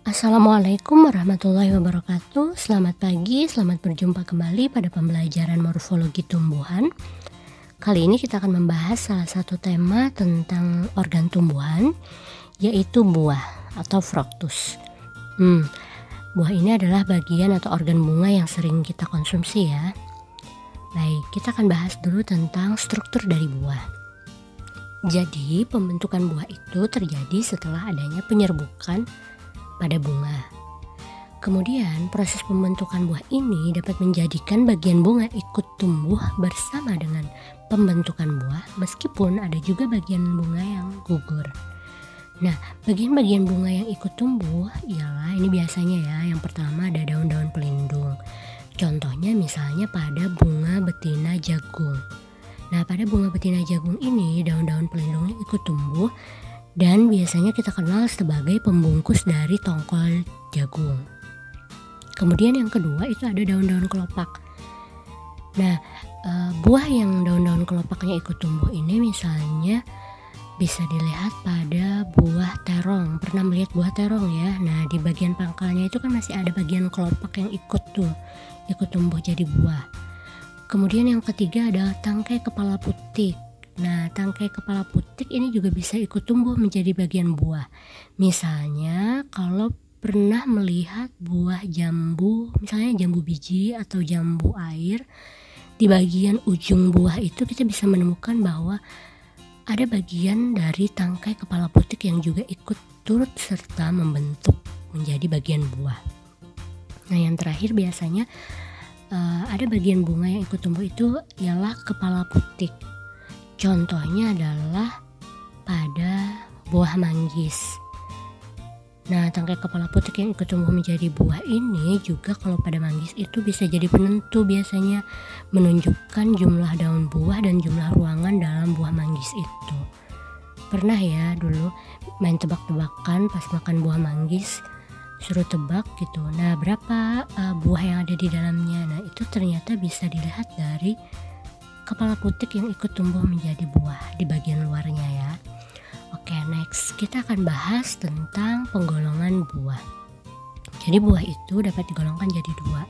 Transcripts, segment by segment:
Assalamualaikum warahmatullahi wabarakatuh. Selamat pagi, selamat berjumpa kembali pada pembelajaran morfologi tumbuhan. Kali ini kita akan membahas salah satu tema tentang organ tumbuhan, yaitu buah atau fruktus. Buah ini adalah bagian atau organ bunga yang sering kita konsumsi ya. Baik, kita akan bahas dulu tentang struktur dari buah. Jadi, pembentukan buah itu terjadi setelah adanya penyerbukan pada bunga. Kemudian proses pembentukan buah ini dapat menjadikan bagian bunga ikut tumbuh bersama dengan pembentukan buah, meskipun ada juga bagian bunga yang gugur. Nah, bagian-bagian bunga yang ikut tumbuh ialah ini biasanya ya, yang pertama ada daun-daun pelindung. Contohnya misalnya pada bunga betina jagung. Nah, pada bunga betina jagung ini daun-daun pelindungnya ikut tumbuh dan biasanya kita kenal sebagai pembungkus dari tongkol jagung. Kemudian yang kedua itu ada daun-daun kelopak. Nah, buah yang daun-daun kelopaknya ikut tumbuh ini misalnya bisa dilihat pada buah terong. Pernah melihat buah terong ya? Nah, di bagian pangkalnya itu kan masih ada bagian kelopak yang ikut tumbuh jadi buah. Kemudian yang ketiga adalah tangkai kepala putik. Nah, tangkai kepala putik ini juga bisa ikut tumbuh menjadi bagian buah. Misalnya kalau pernah melihat buah jambu, misalnya jambu biji atau jambu air, di bagian ujung buah itu kita bisa menemukan bahwa ada bagian dari tangkai kepala putik yang juga ikut turut serta membentuk menjadi bagian buah. Nah, yang terakhir biasanya ada bagian bunga yang ikut tumbuh itu ialah kepala putik. Contohnya adalah pada buah manggis. Nah, tangkai kepala putik yang ikut tumbuh menjadi buah ini juga kalau pada manggis itu bisa jadi penentu, biasanya menunjukkan jumlah daun buah dan jumlah ruangan dalam buah manggis itu. Pernah ya dulu main tebak-tebakan pas makan buah manggis, suruh tebak gitu. Nah, berapa buah yang ada di dalamnya. Nah, itu ternyata bisa dilihat dari kepala putik yang ikut tumbuh menjadi buah di bagian luarnya ya. Oke, next kita akan bahas tentang penggolongan buah. Jadi buah itu dapat digolongkan jadi dua.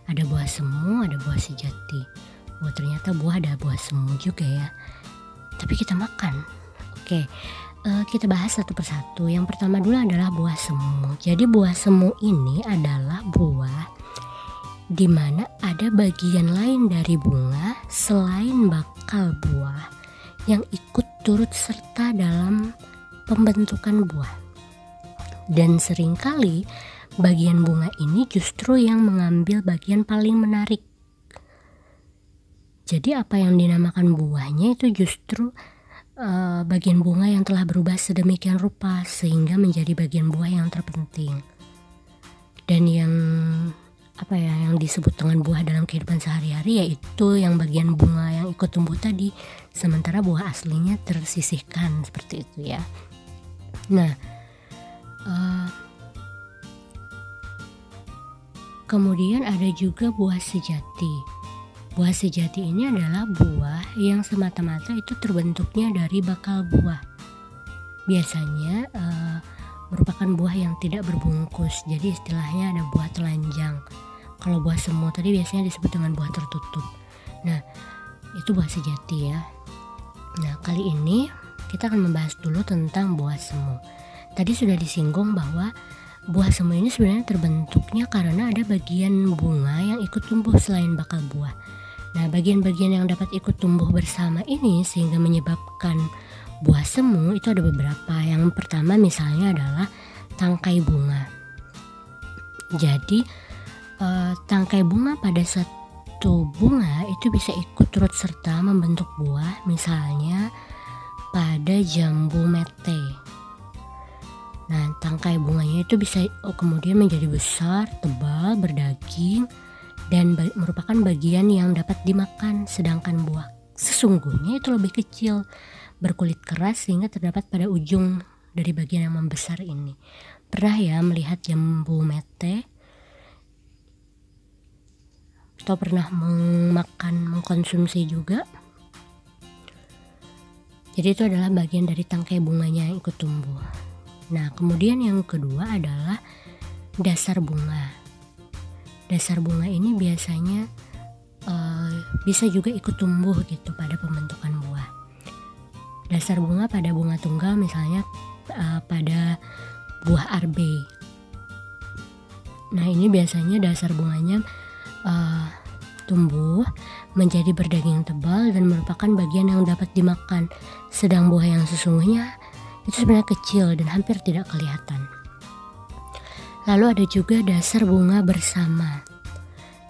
Ada buah semu, ada buah sejati. Wah, ternyata buah ada buah semu juga ya. Tapi kita makan. Oke, kita bahas satu persatu. Yang pertama dulu adalah buah semu. Jadi buah semu ini adalah buah di mana ada bagian lain dari bunga selain bakal buah yang ikut turut serta dalam pembentukan buah. Dan seringkali bagian bunga ini justru yang mengambil bagian paling menarik. Jadi apa yang dinamakan buahnya itu justru bagian bunga yang telah berubah sedemikian rupa sehingga menjadi bagian buah yang terpenting. Dan yang disebut dengan buah dalam kehidupan sehari-hari yaitu yang bagian bunga yang ikut tumbuh tadi, sementara buah aslinya tersisihkan seperti itu ya. Nah, kemudian ada juga buah sejati. Buah sejati ini adalah buah yang semata-mata itu terbentuknya dari bakal buah. Biasanya merupakan buah yang tidak berbungkus, jadi istilahnya ada buah telanjang. Kalau buah semu tadi biasanya disebut dengan buah tertutup. Nah, itu buah sejati ya. Nah, kali ini kita akan membahas dulu tentang buah semu. Tadi sudah disinggung bahwa buah semu ini sebenarnya terbentuknya karena ada bagian bunga yang ikut tumbuh selain bakal buah. Nah, bagian-bagian yang dapat ikut tumbuh bersama ini sehingga menyebabkan buah semu itu ada beberapa. Yang pertama misalnya adalah tangkai bunga. Jadi tangkai bunga pada satu bunga itu bisa ikut turut serta membentuk buah, misalnya pada jambu mete. Nah, tangkai bunganya itu bisa kemudian menjadi besar, tebal, berdaging, dan merupakan bagian yang dapat dimakan, sedangkan buah sesungguhnya itu lebih kecil, berkulit keras sehingga terdapat pada ujung dari bagian yang membesar ini. Pernah ya melihat jambu mete? Atau pernah mengkonsumsi juga? Jadi itu adalah bagian dari tangkai bunganya yang ikut tumbuh. Nah, kemudian yang kedua adalah dasar bunga. Dasar bunga ini biasanya bisa juga ikut tumbuh gitu pada pembentukan buah. Dasar bunga pada bunga tunggal misalnya pada buah arbe. Nah ini biasanya dasar bunganya tumbuh menjadi berdaging tebal dan merupakan bagian yang dapat dimakan. Sedang buah yang sesungguhnya itu sebenarnya kecil dan hampir tidak kelihatan. Lalu ada juga dasar bunga bersama.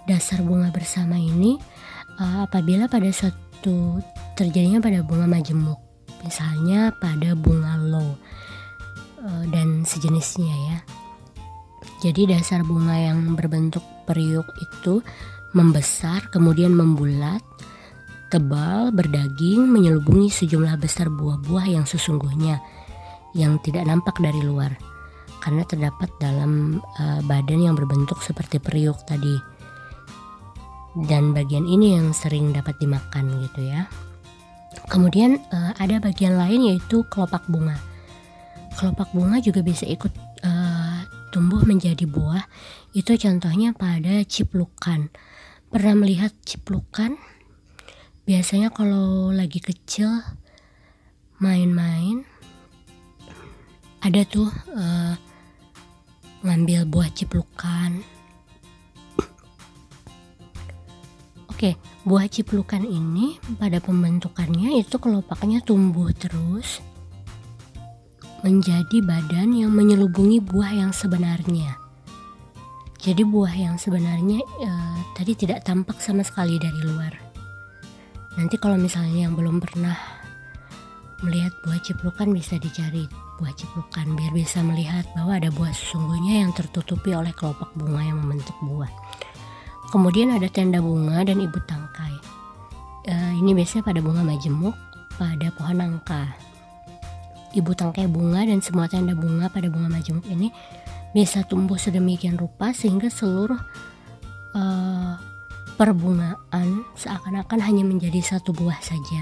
Dasar bunga bersama ini apabila pada suatu terjadinya pada bunga majemuk, misalnya pada bunga low dan sejenisnya ya. Jadi dasar bunga yang berbentuk periuk itu membesar, kemudian membulat, tebal, berdaging, menyelubungi sejumlah besar buah-buah yang sesungguhnya yang tidak nampak dari luar karena terdapat dalam badan yang berbentuk seperti periuk tadi. Dan bagian ini yang sering dapat dimakan gitu ya. Kemudian ada bagian lain yaitu kelopak bunga. Kelopak bunga juga bisa ikut tumbuh menjadi buah. Itu contohnya pada ciplukan. Pernah melihat ciplukan? Biasanya kalau lagi kecil main-main ada tuh ngambil buah ciplukan. Oke, buah ciplukan ini pada pembentukannya itu kelopaknya tumbuh terus menjadi badan yang menyelubungi buah yang sebenarnya. Jadi buah yang sebenarnya tadi tidak tampak sama sekali dari luar. Nanti kalau misalnya yang belum pernah melihat buah ciplukan bisa dicari buah ciplukan biar bisa melihat bahwa ada buah sesungguhnya yang tertutupi oleh kelopak bunga yang membentuk buah. Kemudian ada tenda bunga dan ibu tangkai. Ini biasanya pada bunga majemuk, pada pohon nangka. Ibu tangkai bunga dan semua tenda bunga pada bunga majemuk ini bisa tumbuh sedemikian rupa sehingga seluruh perbungaan seakan-akan hanya menjadi satu buah saja.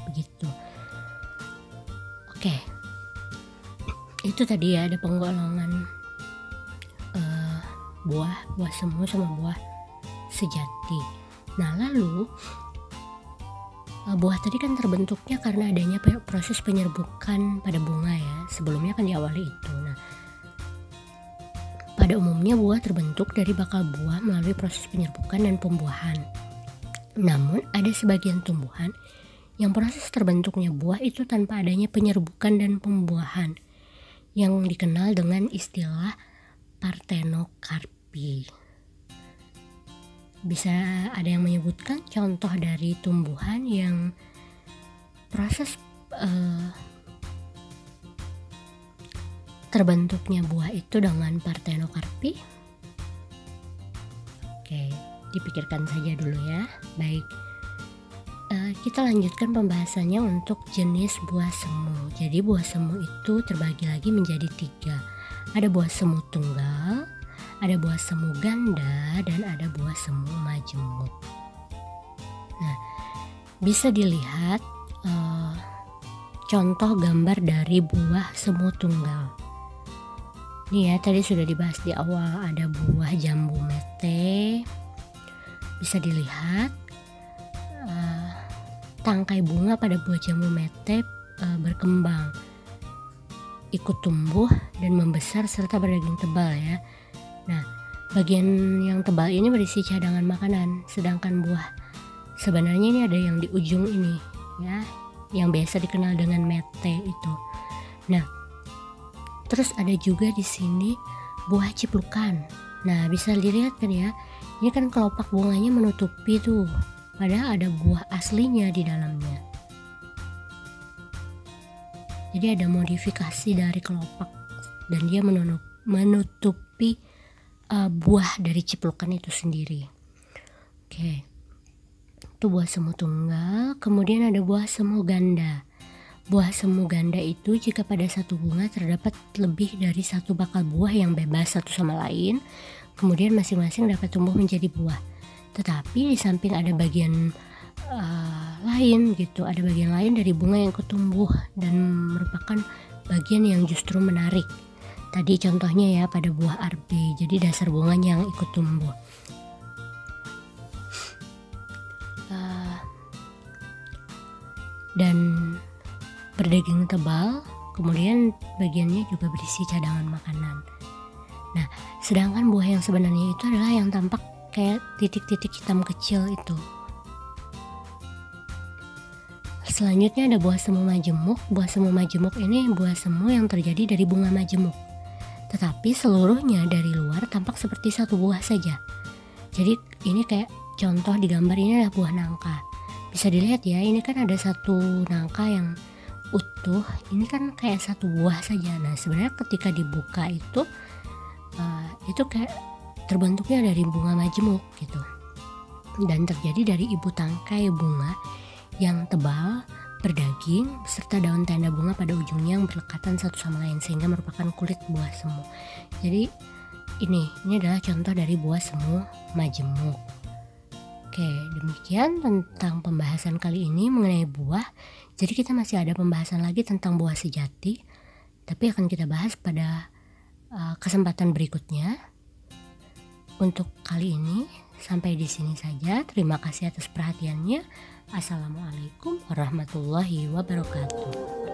Begitu. Oke. Itu tadi ya, ada penggolongan buah semu sama buah sejati. Nah lalu buah tadi kan terbentuknya karena adanya proses penyerbukan pada bunga ya. Sebelumnya kan diawali itu. Nah pada umumnya buah terbentuk dari bakal buah melalui proses penyerbukan dan pembuahan. Namun ada sebagian tumbuhan yang proses terbentuknya buah itu tanpa adanya penyerbukan dan pembuahan, yang dikenal dengan istilah partenokarpi. Bisa ada yang menyebutkan contoh dari tumbuhan yang proses terbentuknya buah itu dengan partenokarpi? Oke, dipikirkan saja dulu ya. Baik, kita lanjutkan pembahasannya untuk jenis buah semu. Jadi buah semu itu terbagi lagi menjadi 3. Ada buah semu tunggal, ada buah semu ganda, dan ada buah semu majemuk. Nah, bisa dilihat contoh gambar dari buah semu tunggal. Nih ya, tadi sudah dibahas di awal, ada buah jambu mete. Bisa dilihat tangkai bunga pada buah jambu mete berkembang, ikut tumbuh dan membesar serta berdaging tebal ya. Nah, bagian yang tebal ini berisi cadangan makanan, sedangkan buah sebenarnya ini ada yang di ujung ini ya, yang biasa dikenal dengan mete itu. Nah, terus ada juga di sini buah ciplukan. Nah, bisa dilihat kan ya, ini kan kelopak bunganya menutupi tuh, padahal ada buah aslinya di dalamnya. Jadi ada modifikasi dari kelopak dan dia menutupi buah dari ciplukan itu sendiri. Oke, itu buah semu tunggal. Kemudian ada buah semu ganda. Buah semu ganda itu jika pada satu bunga terdapat lebih dari satu bakal buah yang bebas satu sama lain, kemudian masing-masing dapat tumbuh menjadi buah. Tetapi di samping ada bagian lain gitu, ada bagian lain dari bunga yang ikut tumbuh dan merupakan bagian yang justru menarik. Tadi contohnya ya pada buah arbe, jadi dasar bunganya yang ikut tumbuh. Dan berdaging tebal, kemudian bagiannya juga berisi cadangan makanan. Nah, sedangkan buah yang sebenarnya itu adalah yang tampak kayak titik-titik hitam kecil itu. Selanjutnya ada buah semu majemuk. Buah semu majemuk ini buah semu yang terjadi dari bunga majemuk. Tetapi seluruhnya dari luar tampak seperti satu buah saja. Jadi ini kayak contoh di gambar ini adalah buah nangka. Bisa dilihat ya, ini kan ada satu nangka yang utuh. Ini kan kayak satu buah saja. Nah sebenarnya ketika dibuka itu kayak terbentuknya dari bunga majemuk gitu. Dan terjadi dari ibu tangkai bunga yang tebal, berdaging, serta daun tanda bunga pada ujungnya yang berdekatan satu sama lain sehingga merupakan kulit buah semu. Jadi ini adalah contoh dari buah semu majemuk. Oke, demikian tentang pembahasan kali ini mengenai buah. Jadi kita masih ada pembahasan lagi tentang buah sejati, tapi akan kita bahas pada kesempatan berikutnya. Untuk kali ini sampai di sini saja. Terima kasih atas perhatiannya. Assalamualaikum warahmatullahi wabarakatuh.